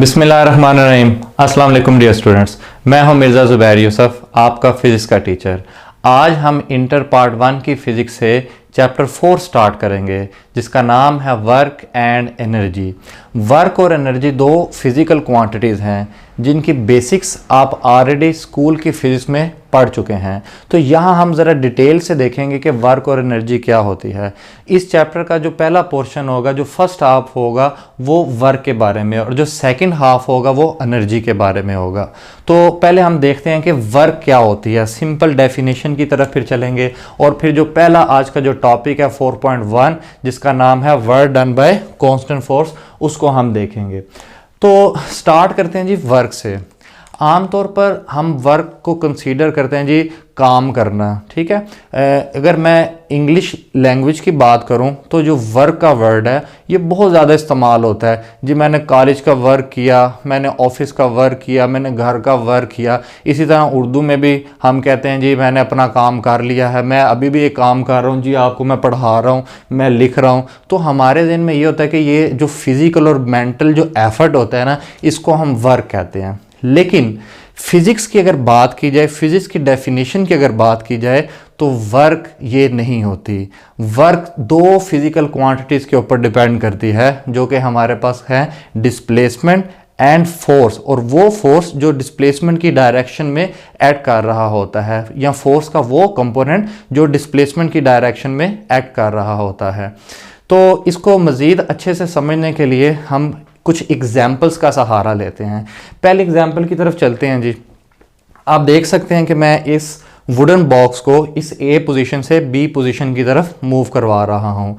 बिस्मिल्लाहिर्रहमानिर्रहीम। अस्सलाम वालेकुम डियर स्टूडेंट्स, मैं हूं मिर्ज़ा ज़ुबैर यूसुफ, आपका फिज़िक्स का टीचर। आज हम इंटर पार्ट 1 की फ़िज़िक्स से चैप्टर 4 स्टार्ट करेंगे, जिसका नाम है वर्क एंड एनर्जी। वर्क और एनर्जी दो फिज़िकल क्वांटिटीज़ हैं जिनकी बेसिक्स आप ऑलरेडी स्कूल की फ़िज़िक्स में पढ़ चुके हैं। तो यहाँ हम ज़रा डिटेल से देखेंगे कि वर्क और एनर्जी क्या होती है। इस चैप्टर का जो पहला पोर्शन होगा, जो फर्स्ट हाफ होगा, वो वर्क के बारे में, और जो सेकंड हाफ होगा वो एनर्जी के बारे में होगा। तो पहले हम देखते हैं कि वर्क क्या होती है। सिंपल डेफिनेशन की तरफ फिर चलेंगे, और फिर जो पहला आज का जो टॉपिक है 4.1, जिसका नाम है work done by constant force, उसको हम देखेंगे। तो स्टार्ट करते हैं जी वर्क से। आमतौर पर हम वर्क को कंसीडर करते हैं जी काम करना, ठीक है। अगर मैं इंग्लिश लैंग्वेज की बात करूं तो जो वर्क का वर्ड है ये बहुत ज़्यादा इस्तेमाल होता है जी। मैंने कॉलेज का वर्क किया, मैंने ऑफिस का वर्क किया, मैंने घर का वर्क किया। इसी तरह उर्दू में भी हम कहते हैं जी मैंने अपना काम कर लिया है, मैं अभी भी एक काम कर रहा हूँ जी, आपको मैं पढ़ा रहा हूँ, मैं लिख रहा हूँ। तो हमारे ज़हन में ये होता है कि ये जो फिज़िकल और मेंटल जो एफर्ट होता है ना, इसको हम वर्क कहते हैं। लेकिन फिज़िक्स की अगर बात की जाए, फिज़िक्स की डेफिनेशन की अगर बात की जाए, तो वर्क ये नहीं होती। वर्क दो फिज़िकल क्वांटिटीज़ के ऊपर डिपेंड करती है, जो कि हमारे पास है डिस्प्लेसमेंट एंड फोर्स। और वो फोर्स जो डिस्प्लेसमेंट की डायरेक्शन में एक्ट कर रहा होता है, या फोर्स का वो कंपोनेंट जो डिस्प्लेसमेंट की डायरेक्शन में एक्ट कर रहा होता है। तो इसको मज़ीद अच्छे से समझने के लिए हम कुछ एग्जाम्पल्स का सहारा लेते हैं। पहले एग्जाम्पल की तरफ चलते हैं जी। आप देख सकते हैं कि मैं इस वुडन बॉक्स को इस ए पोजीशन से बी पोजीशन की तरफ मूव करवा रहा हूं।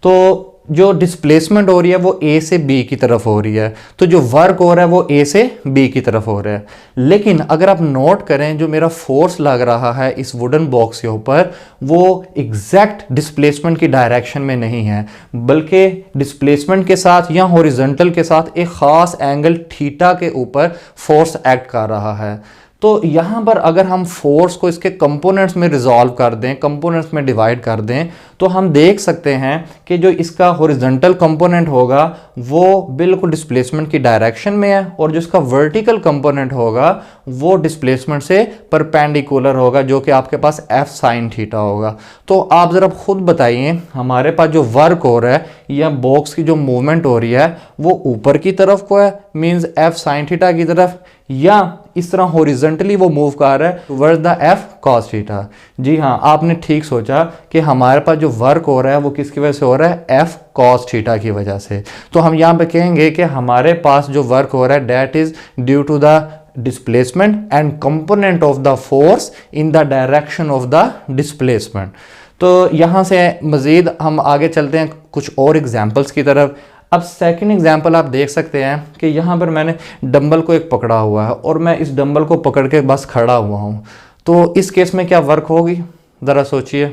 तो जो डिस्प्लेसमेंट हो रही है वो ए से बी की तरफ हो रही है, तो जो वर्क हो रहा है वो ए से बी की तरफ हो रहा है। लेकिन अगर आप नोट करें, जो मेरा फोर्स लग रहा है इस वुडन बॉक्स के ऊपर, वो एग्जैक्ट डिस्प्लेसमेंट की डायरेक्शन में नहीं है, बल्कि डिस्प्लेसमेंट के साथ या हॉरिजॉन्टल के साथ एक ख़ास एंगल थीटा के ऊपर फोर्स एक्ट कर रहा है। तो यहाँ पर अगर हम फोर्स को इसके कंपोनेंट्स में रिजॉल्व कर दें, कंपोनेंट्स में डिवाइड कर दें, तो हम देख सकते हैं कि जो इसका हॉरिजॉन्टल कंपोनेंट होगा वो बिल्कुल डिस्प्लेसमेंट की डायरेक्शन में है, और जो इसका वर्टिकल कंपोनेंट होगा वो डिस्प्लेसमेंट से परपेंडिकुलर होगा, जो कि आपके पास एफ साइन थीटा होगा। तो आप ज़रा खुद बताइए, हमारे पास जो वर्क हो रहा है या बॉक्स की जो मूवमेंट हो रही है वो ऊपर की तरफ को है, मीन्स एफ साइन थीटा की तरफ, या इस तरह हॉरिजॉन्टली वो मूव कर रहा है towards the F cos theta. जी हाँ, आपने ठीक सोचा कि हमारे पास जो वर्क हो रहा है वो किसकी वजह से हो रहा है, एफ कॉस थीटा की वजह से। तो हम यहाँ पे कहेंगे कि हमारे पास जो वर्क हो रहा है that is due to the displacement and component of the force in the direction of the displacement. तो यहाँ से मज़ीद हम आगे चलते हैं कुछ और एग्जाम्पल्स की तरफ। अब सेकंड एग्जाम्पल आप देख सकते हैं कि यहाँ पर मैंने डंबल को एक पकड़ा हुआ है, और मैं इस डंबल को पकड़ के बस खड़ा हुआ हूँ। तो इस केस में क्या वर्क होगी, ज़रा सोचिए।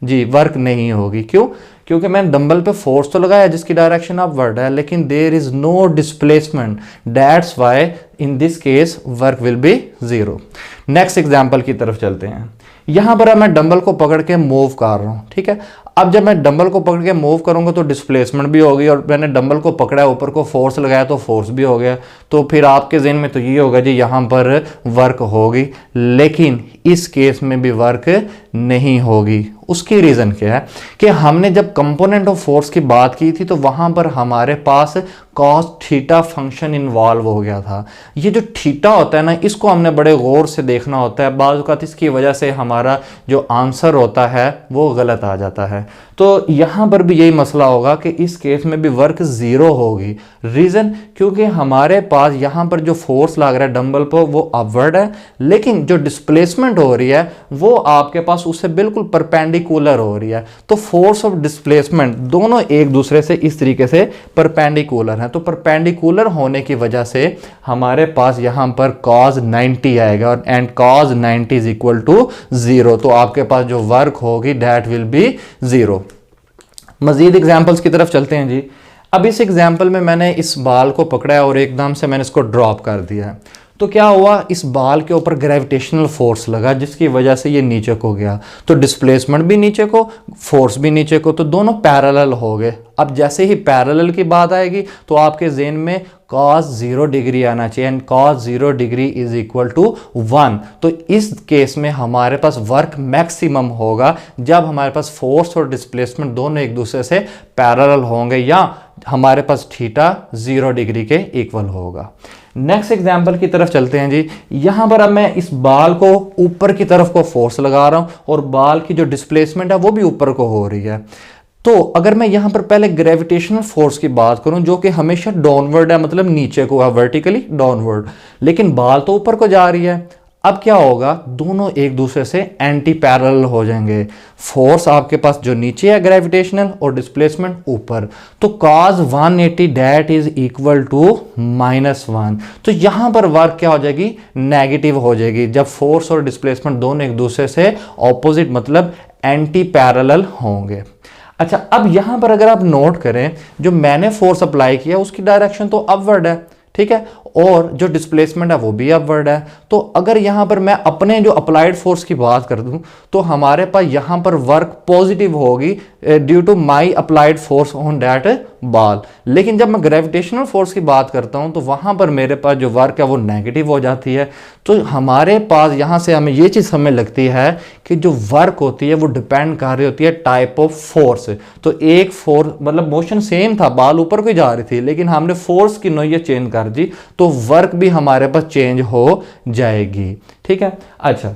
जी, वर्क नहीं होगी। क्यों? क्योंकि मैंने डंबल पे फोर्स तो लगाया जिसकी डायरेक्शन अपवर्ड है, लेकिन there is no displacement, that's why in this case work will be zero. Next example की तरफ चलते हैं। यहाँ पर मैं डंबल को पकड़ के मूव कर रहा हूँ, ठीक है। अब जब मैं डंबल को पकड़ के मूव करूँगा तो डिस्प्लेसमेंट भी होगी, और मैंने डंबल को पकड़ा, ऊपर को फोर्स लगाया तो फोर्स भी हो गया। तो फिर आपके ज़हन में तो ये होगा जी यहाँ पर वर्क होगी, लेकिन इस केस में भी वर्क नहीं होगी। उसकी रीज़न क्या है कि हमने जब कंपोनेंट ऑफ फोर्स की बात की थी तो वहाँ पर हमारे पास कॉस थीटा फंक्शन इन्वॉल्व हो गया था। ये जो थीटा होता है ना, इसको हमने बड़े गौर से देखना होता है, बाज़ औक़ात इसकी वजह से हमारा जो आंसर होता है वो गलत आ जाता है। तो यहाँ पर भी यही मसला होगा कि इस केस में भी वर्क ज़ीरो होगी। रीज़न, क्योंकि हमारे पास यहाँ पर जो फोर्स लग रहा है डंबल पर वो अपवर्ड है, लेकिन जो डिस्प्लेसमेंट हो रही है वो आपके पास उससे बिल्कुल परपेंडिकुलर हो रही है। तो फोर्स और डिस्प्लेसमेंट दोनों एक दूसरे से इस तरीके से परपेंडिकुलर हैं। तो परपेंडिकुलर होने की वजह से हमारे पास यहाँ पर cos 90 आएगा, और and cos 90 is equal to 0। तो आपके पास जो वर्क होगी दैट विल बी 0। मजीद एग्जाम्पल्स की तरफ चलते हैं जी। अब इस एग्जाम्पल में मैंने इस बाल को पकड़ा है और एकदम से मैंने इसको ड्रॉप कर दिया है। तो क्या हुआ, इस बाल के ऊपर ग्रेविटेशनल फोर्स लगा जिसकी वजह से ये नीचे को गया, तो डिस्प्लेसमेंट भी नीचे को, फोर्स भी नीचे को, तो दोनों पैरेलल हो गए। अब जैसे ही पैरेलल की बात आएगी तो आपके ज़हन में cos 0 डिग्री आना चाहिए, and cos 0 degree is equal to 1। तो इस केस में हमारे पास वर्क मैक्सिमम होगा जब हमारे पास फोर्स और डिस्प्लेसमेंट दोनों एक दूसरे से पैरेलल होंगे, या हमारे पास थीटा 0 डिग्री के इक्वल होगा। नेक्स्ट एग्जाम्पल की तरफ चलते हैं जी। यहां पर अब मैं इस बाल को ऊपर की तरफ को फोर्स लगा रहा हूं और बाल की जो डिस्प्लेसमेंट है वो भी ऊपर को हो रही है। तो अगर मैं यहां पर पहले ग्रेविटेशनल फोर्स की बात करूं जो कि हमेशा डाउनवर्ड है, मतलब नीचे को है, वर्टिकली डाउनवर्ड, लेकिन बाल तो ऊपर को जा रही है। अब क्या होगा, दोनों एक दूसरे से एंटी पैरेलल हो जाएंगे। फोर्स आपके पास जो नीचे है ग्रेविटेशनल, और डिस्प्लेसमेंट ऊपर, तो cos 180 that is equal to -1। तो यहां पर वर्क क्या हो जाएगी, नेगेटिव हो जाएगी जब फोर्स और डिस्प्लेसमेंट दोनों एक दूसरे से ऑपोजिट मतलब एंटी पैरेलल होंगे। अच्छा, अब यहां पर अगर आप नोट करें, जो मैंने फोर्स अप्लाई किया उसकी डायरेक्शन तो अपवर्ड है, ठीक है, और जो डिस्प्लेसमेंट है वो भी अपवर्ड है। तो अगर यहां पर मैं अपने जो अप्लाइड फोर्स की बात कर दूं तो हमारे पास यहां पर वर्क पॉजिटिव होगी due to my applied force on that ball. लेकिन जब मैं ग्रेविटेशनल फोर्स की बात करता हूं तो वहां पर मेरे पास जो वर्क है वो नेगेटिव हो जाती है। तो हमारे पास यहां से हमें ये चीज हमें लगती है कि जो वर्क होती है वो डिपेंड कर रही होती है टाइप ऑफ फोर्स। तो एक फोर्स मतलब मोशन सेम था, बाल ऊपर को जा रही थी, लेकिन हमने फोर्स की नोयत चेंज कर दी तो वर्क भी हमारे पास चेंज हो जाएगी, ठीक है। अच्छा,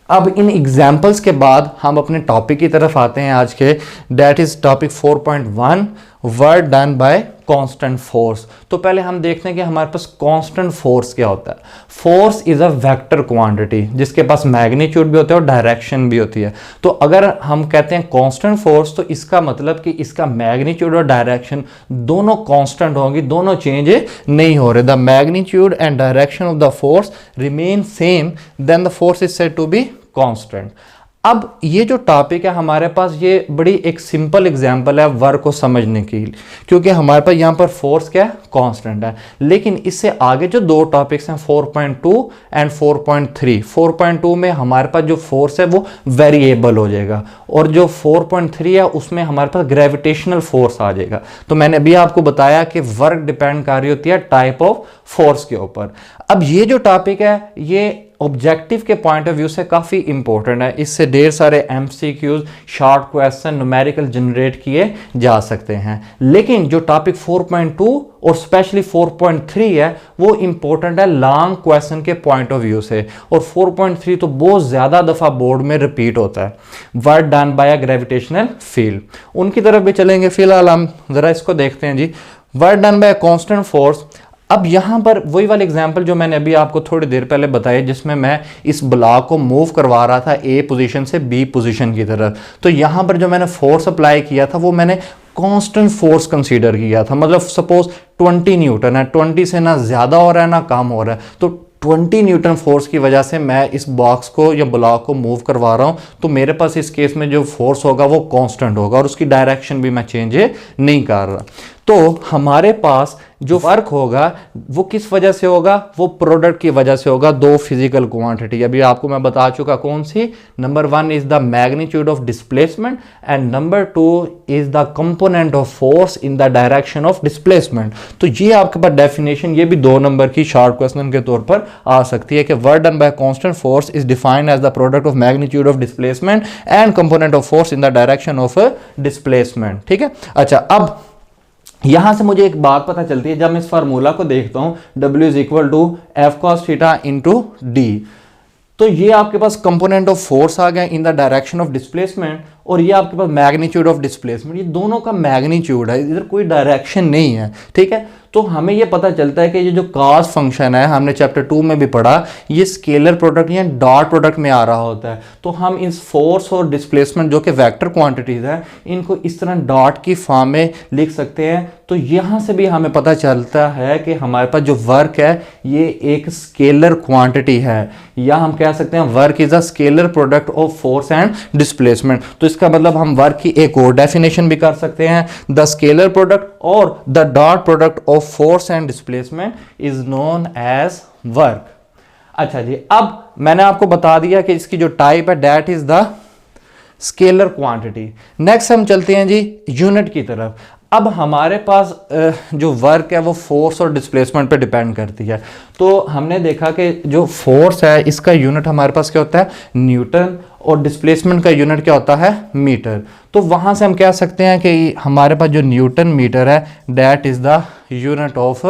अब इन एग्जाम्पल्स के बाद हम अपने टॉपिक की तरफ आते हैं आज के, that is topic 4.1 work done by constant force. तो पहले हम देखते हैं कि हमारे पास कांस्टेंट फोर्स क्या होता है। Force is a vector quantity जिसके पास मैग्नीट्यूड भी होता है और डायरेक्शन भी होती है। तो अगर हम कहते हैं कांस्टेंट फोर्स तो इसका मतलब कि इसका मैग्नीट्यूड और डायरेक्शन दोनों कांस्टेंट होंगी, दोनों चेंज नहीं हो रहे। The magnitude and direction of the force remain same, then the force is said to be constant. अब ये जो टॉपिक है हमारे पास, ये बड़ी एक सिंपल एग्जांपल है वर्क को समझने की, क्योंकि हमारे पास यहाँ पर फोर्स क्या है, कांस्टेंट है। लेकिन इससे आगे जो दो टॉपिक्स हैं 4.2 एंड 4.3, 4.2 में हमारे पास जो फोर्स है वो वेरिएबल हो जाएगा, और जो 4.3 है उसमें हमारे पास ग्रेविटेशनल फोर्स आ जाएगा। तो मैंने अभी आपको बताया कि वर्क डिपेंड कर रही होती है टाइप ऑफ फोर्स के ऊपर। अब ये जो टॉपिक है ये ऑब्जेक्टिव के पॉइंट ऑफ व्यू से काफ़ी इंपॉर्टेंट है, इससे ढेर सारे MCQs, short question, numerical generate किए जा सकते हैं। लेकिन जो टॉपिक 4.2 और स्पेशली 4.3 है वो इंपॉर्टेंट है लॉन्ग क्वेश्चन के पॉइंट ऑफ व्यू से, और 4.3 तो बहुत ज़्यादा दफ़ा बोर्ड में रिपीट होता है। Work done by a gravitational field, उनकी तरफ भी चलेंगे। फिलहाल हम ज़रा इसको देखते हैं जी। Work done by a constant force. अब यहां पर वही वाला एग्जांपल जो मैंने अभी आपको थोड़ी देर पहले बताया, जिसमें मैं इस ब्लॉक को मूव करवा रहा था ए पोजीशन से बी पोजीशन की तरफ। तो यहां पर जो मैंने फोर्स अप्लाई किया था वो मैंने कांस्टेंट फोर्स कंसीडर किया था। मतलब सपोज 20 न्यूटन है, 20 से ना ज़्यादा हो रहा है ना कम हो रहा है, तो 20 न्यूटन फोर्स की वजह से मैं इस बॉक्स को या ब्लॉक को मूव करवा रहा हूं, तो मेरे पास इस केस में जो फोर्स होगा वो कांस्टेंट होगा और उसकी डायरेक्शन भी मैं चेंज नहीं कर रहा। तो हमारे पास जो वर्क होगा वो किस वजह से होगा, वो प्रोडक्ट की वजह से होगा, दो फिजिकल क्वांटिटी। अभी आपको मैं बता चुका कौन सी, number 1 is the magnitude of displacement and number 2 is the component of force in the direction of displacement. तो ये आपके पास डेफिनेशन, ये भी 2 नंबर की शॉर्ट क्वेश्चन के तौर पर आ सकती है कि work done by constant force is defined as the product of magnitude of displacement and component of force in the direction of displacement, ठीक है। अच्छा, अब यहां से मुझे एक बात पता चलती है, जब मैं इस फार्मूला को देखता हूं W is equal to F cos theta into D, तो ये आपके पास कंपोनेंट ऑफ फोर्स आ गया in the direction of displacement, और ये आपके पास मैग्नीट्यूड ऑफ डिस्प्लेसमेंट, ये दोनों का मैग्नीट्यूड है, इधर कोई डायरेक्शन नहीं है, ठीक है। तो हमें ये पता चलता है कि ये जो कॉस फंक्शन है, हमने चैप्टर 2 में भी पढ़ा, ये स्केलर प्रोडक्ट या डॉट प्रोडक्ट में आ रहा होता है। तो हम इस फोर्स और डिस्प्लेसमेंट जो कि वेक्टर क्वांटिटीज है, इनको इस तरह डॉट की फॉर्म में लिख सकते हैं। तो यहाँ से भी हमें पता चलता है कि हमारे पास जो वर्क है ये एक स्केलर क्वांटिटी है, या हम कह सकते हैं work is a scalar product of force and displacement. तो इसका जिसका मतलब हम वर्क की एक और डेफिनेशन भी कर सकते हैं, द स्केलर प्रोडक्ट और the dot product of force and displacement is known as work. अच्छा जी, अब मैंने आपको बता दिया कि इसकी जो टाइप है that is the scalar quantity. Next हम चलते हैं जी यूनिट की तरफ। अब हमारे पास जो वर्क है वो फोर्स और डिस्प्लेसमेंट पे डिपेंड करती है। तो हमने देखा कि जो फोर्स है इसका यूनिट हमारे पास क्या होता है, न्यूटन, और डिस्प्लेसमेंट का यूनिट क्या होता है, मीटर। तो वहाँ से हम कह सकते हैं कि हमारे पास जो न्यूटन मीटर है that is the unit of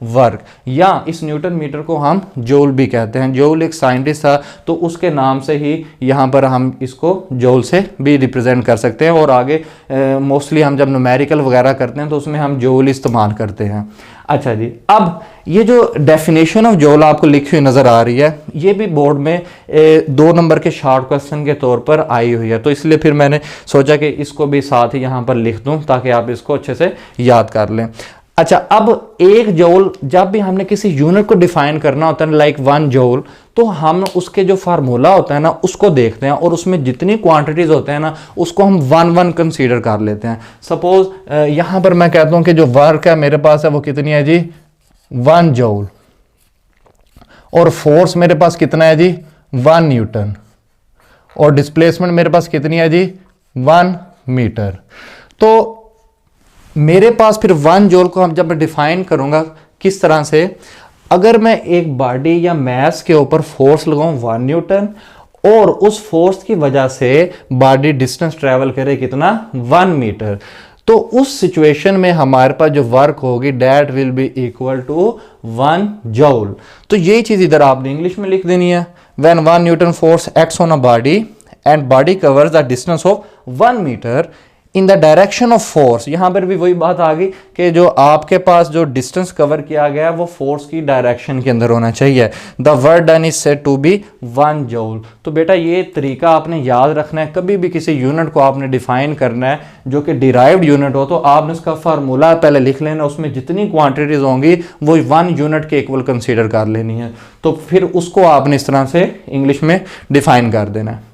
work, या इस न्यूटन मीटर को हम जूल भी कहते हैं। जूल एक साइंटिस्ट था, तो उसके नाम से ही यहाँ पर हम इसको जूल से भी रिप्रेजेंट कर सकते हैं, और आगे मोस्टली हम जब न्यूमेरिकल वगैरह करते हैं तो उसमें हम जूल इस्तेमाल करते हैं। अच्छा जी, अब ये जो डेफिनेशन ऑफ जूल आपको लिखी हुई नज़र आ रही है, ये भी बोर्ड में 2 नंबर के शॉर्ट क्वेश्चन के तौर पर आई हुई है, तो इसलिए फिर मैंने सोचा कि इसको भी साथ ही यहाँ पर लिख दूँ ताकि आप इसको अच्छे से याद कर लें। अच्छा, अब एक जूल जब भी हमने किसी यूनिट को डिफाइन करना होता है लाइक 1 जूल, तो हम उसके जो फार्मूला होता है ना उसको देखते हैं, और उसमें जितनी क्वांटिटीज होते हैं ना उसको हम 1 कंसीडर कर लेते हैं। सपोज यहाँ पर मैं कहता हूँ कि जो वर्क है मेरे पास है वो कितनी है जी, 1 जूल, और फोर्स मेरे पास कितना है जी, 1 न्यूटन, और डिस्प्लेसमेंट मेरे पास कितनी है जी, 1 मीटर। तो मेरे पास फिर 1 जूल को हम जब मैं डिफाइन करूंगा किस तरह से, अगर मैं एक बॉडी या मैस के ऊपर फोर्स लगाऊं 1 न्यूटन, और उस फोर्स की वजह से बॉडी डिस्टेंस ट्रेवल करे कितना, 1 मीटर, तो उस सिचुएशन में हमारे पास जो वर्क होगी that will be equal to 1 joule. तो यही चीज इधर आपने इंग्लिश में लिख देनी है, when 1 newton force acts on a body and body covers the distance of 1 metre in the direction of force. यहां पर भी वही बात आ गई कि जो आपके पास जो डिस्टेंस कवर किया गया है वो फोर्स की डायरेक्शन के अंदर होना चाहिए। The work done is said to be 1 joule. तो बेटा ये तरीका आपने याद रखना है, कभी भी किसी यूनिट को आपने डिफाइन करना है जो कि डिराइव्ड यूनिट हो, तो आपने उसका फार्मूला पहले लिख लेना, उसमें जितनी क्वांटिटीज होंगी वो 1 यूनिट के इक्वल कंसीडर कर लेनी है, तो फिर उसको आपने इस तरह से इंग्लिश में डिफाइन कर देना है।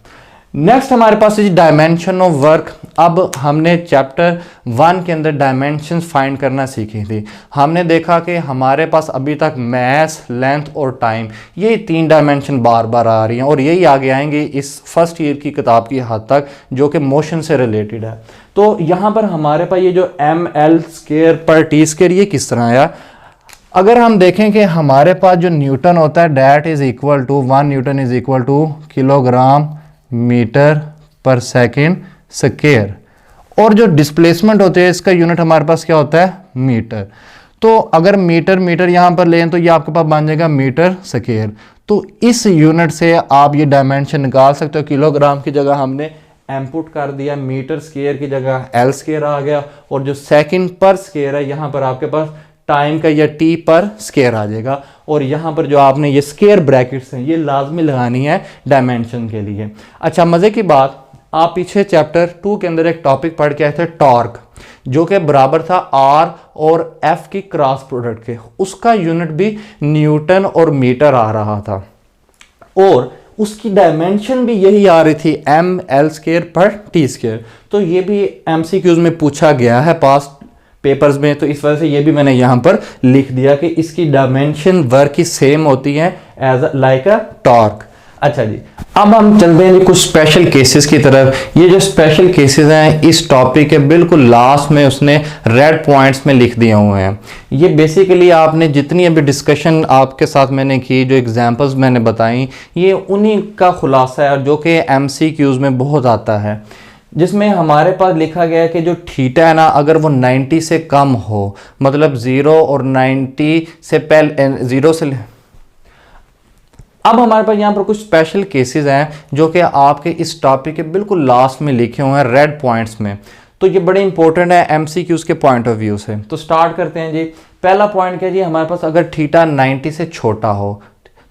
नेक्स्ट हमारे पास है डायमेंशन ऑफ वर्क। अब हमने चैप्टर 1 के अंदर डायमेंशंस फाइंड करना सीखी थी। हमने देखा कि हमारे पास अभी तक मैस, लेंथ और टाइम, ये 3 डायमेंशन बार बार आ रही हैं, और यही आगे आएंगे इस फर्स्ट ईयर की किताब की हद तक जो कि मोशन से रिलेटेड है। तो यहाँ पर हमारे पास ये जो ml/t², ये किस तरह आया, अगर हम देखें कि हमारे पास जो न्यूटन होता है that is equal to 1 newton is equal to kilogram metre per second square, और जो डिस्प्लेसमेंट होते हैं इसका यूनिट हमारे पास क्या होता है, मीटर। तो अगर मीटर यहां पर लें तो ये आपके पास बन जाएगा मीटर स्क्वायर। तो इस यूनिट से आप ये डायमेंशन निकाल सकते हो। किलोग्राम की जगह हमने एम पुट कर दिया, मीटर स्क्वायर की जगह एल स्क्वायर आ गया, और जो सेकेंड पर स्क्वायर है यहाँ पर आपके पास टाइम का या टी पर स्क्वायर आ जाएगा, और यहाँ पर जो आपने ये स्क्वायर ब्रैकेट्स हैं ये लाजमी लगानी है डायमेंशन के लिए। अच्छा, मज़े की बात, आप पीछे चैप्टर 2 के अंदर एक टॉपिक पढ़ के आए थे टॉर्क, जो कि बराबर था आर और एफ की क्रॉस प्रोडक्ट के, उसका यूनिट भी न्यूटन और मीटर आ रहा था, और उसकी डायमेंशन भी यही आ रही थी ml/t²। तो ये भी MCQs में पूछा गया है पास्ट पेपर्स में, तो इस वजह से ये भी मैंने यहाँ पर लिख दिया कि इसकी डायमेंशन वर्क की सेम होती है एज लाइक अ टॉर्क। अच्छा जी, अब हम चलते हैं कुछ स्पेशल केसेस की तरफ। ये जो स्पेशल केसेस हैं इस टॉपिक के बिल्कुल लास्ट में उसने रेड पॉइंट्स में लिख दिए हुए हैं। ये बेसिकली आपने जितनी अभी डिस्कशन आपके साथ मैंने की, जो एग्जांपल्स मैंने बताई, ये उन्हीं का खुलासा है जो कि MCQs में बहुत आता है, जिसमें हमारे पास लिखा गया है कि जो थीटा है ना, अगर वो 90 से कम हो, मतलब 0 और 90 से पहले 0 से अब हमारे पास यहाँ पर कुछ स्पेशल केसेस हैं जो कि आपके इस टॉपिक के बिल्कुल लास्ट में लिखे हुए हैं रेड पॉइंट्स में। तो ये बड़े इंपॉर्टेंट है MCQs के पॉइंट ऑफ व्यू से। तो स्टार्ट करते हैं जी। पहला पॉइंट क्या जी, हमारे पास अगर थीटा 90 से छोटा हो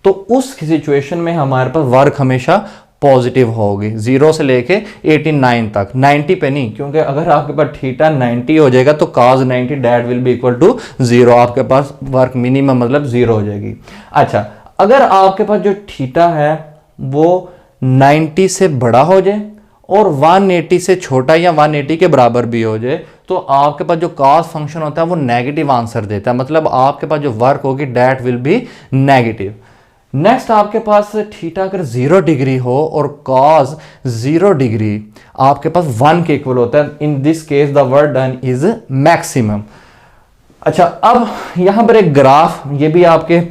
तो उस सिचुएशन में हमारे पास वर्क हमेशा पॉजिटिव होगी, 0 से लेके 89 तक, 90 पे नहीं, क्योंकि अगर आपके पास थीटा 90 हो जाएगा तो cos 90 that will be equal to 0, आपके पास वर्क मिनिमम मतलब 0 हो जाएगी। अच्छा, अगर आपके पास जो थीटा है वो 90 से बड़ा हो जाए और 180 से छोटा या 180 के बराबर भी हो जाए तो आपके पास जो कॉस फंक्शन होता है वो नेगेटिव आंसर देता है, मतलब आपके पास जो वर्क होगी that will be negative. Next आपके पास थीटा अगर 0 डिग्री हो और कॉस 0 डिग्री आपके पास 1 के इक्वल होता है, इन this case the work done is maximum. अच्छा, अब यहां पर एक ग्राफ, ये भी आपके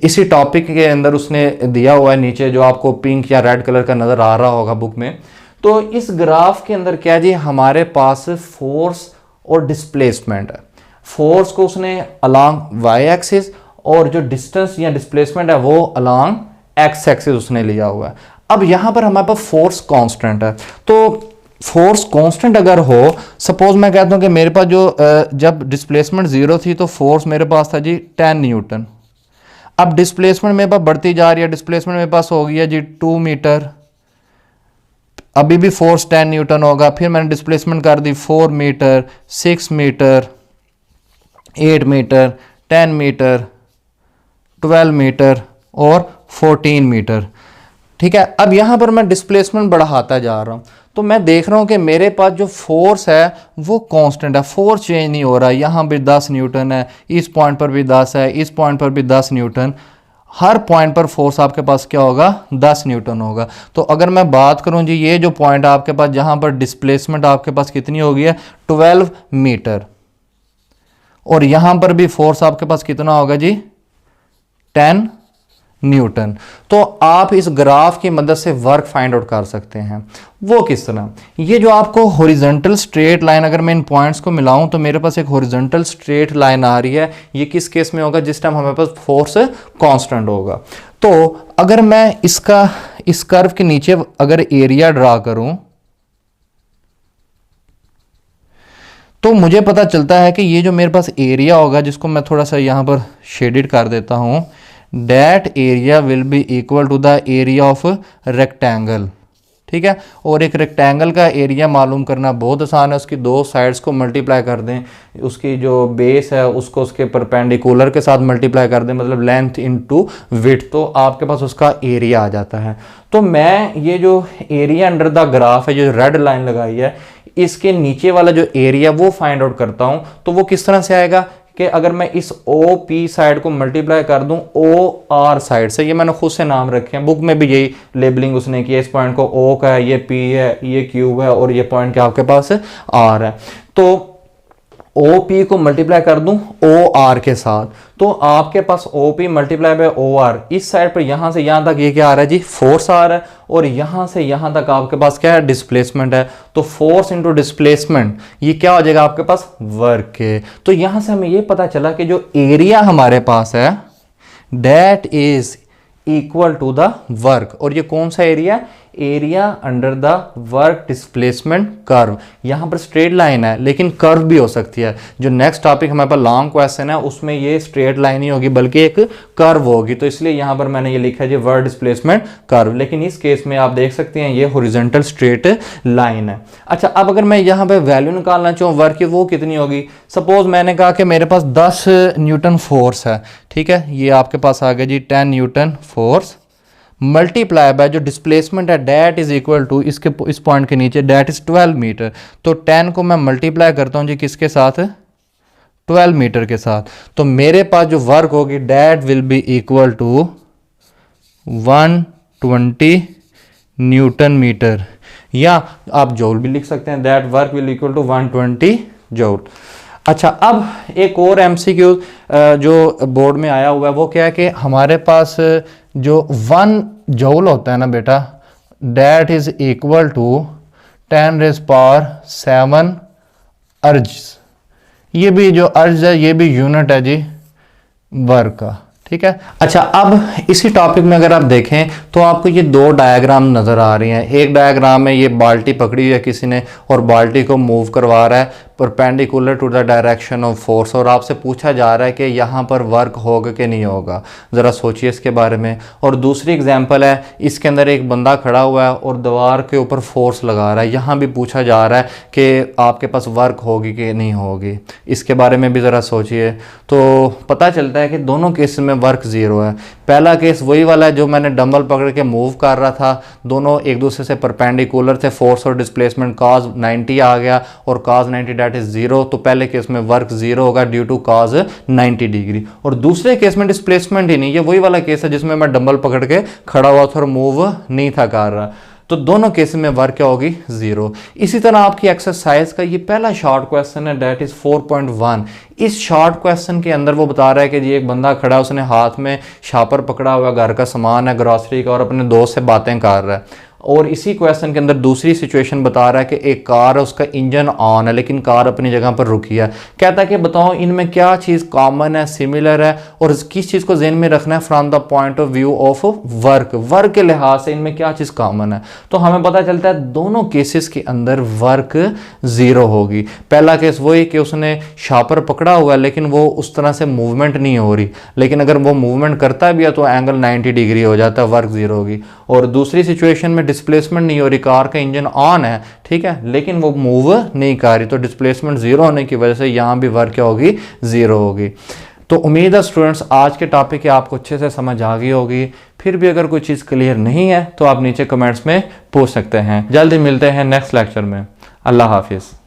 इसी टॉपिक के अंदर उसने दिया हुआ है नीचे, जो आपको पिंक या रेड कलर का नजर आ रहा होगा बुक में। तो इस ग्राफ के अंदर क्या जी, हमारे पास फोर्स और डिस्प्लेसमेंट है। फोर्स को उसने अलोंग वाई एक्सिस और जो डिस्टेंस या डिस्प्लेसमेंट है वो अलोंग एक्स एक्सिस उसने लिया हुआ है। अब यहां पर हमारे पास फोर्स कांस्टेंट है, तो फोर्स कांस्टेंट अगर हो, सपोज मैं कहता हूं कि मेरे पास जो जब डिस्प्लेसमेंट 0 थी तो फोर्स मेरे पास था जी 10 न्यूटन। अब डिस्प्लेसमेंट मेरे पास बढ़ती जा रही है, डिस्प्लेसमेंट मेरे पास हो गया जी 2 मीटर, अभी भी फोर्स 10 न्यूटन होगा। फिर मैंने डिस्प्लेसमेंट कर दी 4 metre, 6 metre, 8 metre, 10 metre, 12 metre और 14 मीटर। ठीक है, अब यहां पर मैं डिस्प्लेसमेंट बढ़ाता जा रहा हूं तो मैं देख रहा हूं कि मेरे पास जो फोर्स है वो कांस्टेंट है, फोर्स चेंज नहीं हो रहा है। यहां भी 10 न्यूटन है, इस पॉइंट पर भी 10 है, इस पॉइंट पर भी 10 न्यूटन, हर पॉइंट पर फोर्स आपके पास क्या होगा, 10 न्यूटन होगा। तो अगर मैं बात करूं जी, ये जो पॉइंट आपके पास जहां पर डिस्प्लेसमेंट आपके पास कितनी होगी है 12 मीटर, और यहां पर भी फोर्स आपके पास कितना होगा जी 10 न्यूटन। तो आप इस ग्राफ की मदद से वर्क फाइंड आउट कर सकते हैं। वो किस तरह, ये जो आपको हॉरिजॉन्टल स्ट्रेट लाइन, अगर मैं इन पॉइंट्स को मिलाऊं तो मेरे पास एक हॉरिजॉन्टल स्ट्रेट लाइन आ रही है। ये किस केस में होगा, जिस टाइम हमारे पास फोर्स कांस्टेंट होगा। तो अगर मैं इसका इस कर्व के नीचे अगर एरिया ड्रा करूं तो मुझे पता चलता है कि ये जो मेरे पास एरिया होगा, जिसको मैं थोड़ा सा यहां पर शेडेड कर देता हूं, that area will be equal to the area of rectangle। ठीक है, और एक रेक्टेंगल का एरिया मालूम करना बहुत आसान है, उसकी दो साइड्स को मल्टीप्लाई कर दें, उसकी जो बेस है उसको उसके परपेंडिकुलर के साथ मल्टीप्लाई कर दें, मतलब लेंथ इनटू विड्थ, तो आपके पास उसका एरिया आ जाता है। तो मैं ये जो एरिया अंडर द ग्राफ है, जो रेड लाइन लगाई है, इसके नीचे वाला जो एरिया वो फाइंड आउट करता हूं, तो वो किस तरह से आएगा कि अगर मैं इस ओ पी साइड को मल्टीप्लाई कर दूं ओ आर साइड से, ये मैंने खुद से नाम रखे हैं, बुक में भी यही लेबलिंग उसने किया, इस पॉइंट को ओ का है, ये पी है, ये क्यू है, और ये पॉइंट क्या आपके पास आर है। तो ओ पी को मल्टीप्लाई कर दूं ओ आर के साथ, तो आपके पास O P multiply by O R, इस साइड पर यहां से यहां तक ये क्या आ रहा है जी, फोर्स आ रहा है, और यहां से यहां तक आपके पास क्या है, डिस्प्लेसमेंट है। तो फोर्स इंटू डिस्प्लेसमेंट, ये क्या हो जाएगा आपके पास, वर्क है। तो यहां से हमें ये पता चला कि जो एरिया हमारे पास है that is equal to the work. और ये कौन सा area, area under the work displacement curve. यहां पर स्ट्रेट लाइन है लेकिन कर्व भी हो सकती है। जो नेक्स्ट टॉपिक हमारे पास लॉन्ग क्वेश्चन है उसमें ये स्ट्रेट लाइन ही होगी बल्कि एक कर्व होगी, तो इसलिए यहां पर मैंने ये लिखा है जी वर्क डिस्प्लेसमेंट कर्व, लेकिन इस केस में आप देख सकते हैं ये हॉरिजॉन्टल स्ट्रेट लाइन है। अच्छा, अब अगर मैं यहां पर वैल्यू निकालना चाहूँ वर्क की, वो कितनी होगी। सपोज मैंने कहा कि मेरे पास 10 न्यूटन फोर्स है, ठीक है, ये आपके पास आ गया जी 10 न्यूटन फोर्स मल्टीप्लाई बाय जो डिस्प्लेसमेंट है डैट इज इक्वल टू, इसके इस पॉइंट के नीचे डैट इज 12 मीटर। तो 10 को मैं मल्टीप्लाई करता हूं जी किसके साथ, 12 मीटर के साथ, तो मेरे पास जो वर्क होगी that will be equal to 120 newton metre, या आप जूल भी लिख सकते हैं, that work will equal to 120 joule. अच्छा, अब एक और एमसीक्यू जो बोर्ड में आया हुआ है वो क्या है कि हमारे पास जो 1 जूल होता है ना बेटा, दैट इज इक्वल टू 10⁻⁷ अर्ज। ये भी जो अर्ज है ये भी यूनिट है जी वर्क का, ठीक है। अच्छा, अब इसी टॉपिक में अगर आप देखें तो आपको ये दो डायग्राम नजर आ रही हैं। एक डायग्राम में ये बाल्टी पकड़ी हुई है किसी ने और बाल्टी को मूव करवा रहा है, perpendicular to the direction of force, और आपसे पूछा जा रहा है कि यहाँ पर वर्क होगा कि नहीं होगा। ज़रा सोचिए इसके बारे में। और दूसरी एग्जांपल है, इसके अंदर एक बंदा खड़ा हुआ है और दीवार के ऊपर फोर्स लगा रहा है। यहाँ भी पूछा जा रहा है कि आपके पास वर्क होगी कि नहीं होगी, इसके बारे में भी ज़रा सोचिए। तो पता चलता है कि दोनों केस में वर्क ज़ीरो है। पहला केस वही वाला है जो मैंने डंबल पकड़ के मूव कर रहा था, दोनों एक दूसरे से परपेंडिकुलर थे, फोर्स और डिस्प्लेसमेंट cos 90 आ गया और cos 90 डेट इज जीरो। तो पहले केस में वर्क जीरो होगा ड्यू टू cos 90 डिग्री। और दूसरे केस में डिस्प्लेसमेंट ही नहीं, ये वही वाला केस है जिसमें मैं डंबल पकड़ के खड़ा हुआ था और मूव नहीं था कर रहा। तो दोनों केस में वर्क क्या होगी, जीरो। इसी तरह आपकी एक्सरसाइज का ये पहला शॉर्ट क्वेश्चन है, डेट इज 4.1। इस शॉर्ट क्वेश्चन के अंदर वो बता रहा है कि जी एक बंदा खड़ा है, उसने हाथ में शापर पकड़ा हुआ, घर का सामान है ग्रॉसरी का, और अपने दोस्त से बातें कर रहा है। और इसी क्वेश्चन के अंदर दूसरी सिचुएशन बता रहा है कि एक कार है, उसका इंजन ऑन है लेकिन कार अपनी जगह पर रुकी है। कहता है कि बताओ इनमें क्या चीज़ कॉमन है, सिमिलर है, और किस चीज़ को ज़हन में रखना है from the point of view of work. Work के लिहाज से इनमें क्या चीज़ कॉमन है। तो हमें पता चलता है दोनों केसेस के अंदर वर्क ज़ीरो होगी। पहला केस वही कि उसने शापर पकड़ा हुआ है लेकिन वो उस तरह से मूवमेंट नहीं हो रही, लेकिन अगर वो मूवमेंट करता भी है तो एंगल 90 डिग्री हो जाता है, वर्क ज़ीरो होगी। और दूसरी सिचुएशन में डिस्प्लेसमेंट नहीं हो रही, कार का इंजन ऑन है, ठीक है, लेकिन वो मूव नहीं कर रही, तो डिस्प्लेसमेंट जीरो होने की वजह से यहाँ भी वर्क क्या होगी, जीरो होगी। तो उम्मीद है स्टूडेंट्स आज के टॉपिक आपको अच्छे से समझ आ गई होगी। फिर भी अगर कोई चीज़ क्लियर नहीं है तो आप नीचे कमेंट्स में पूछ सकते हैं। जल्दी मिलते हैं नेक्स्ट लेक्चर में। अल्लाह हाफिज़।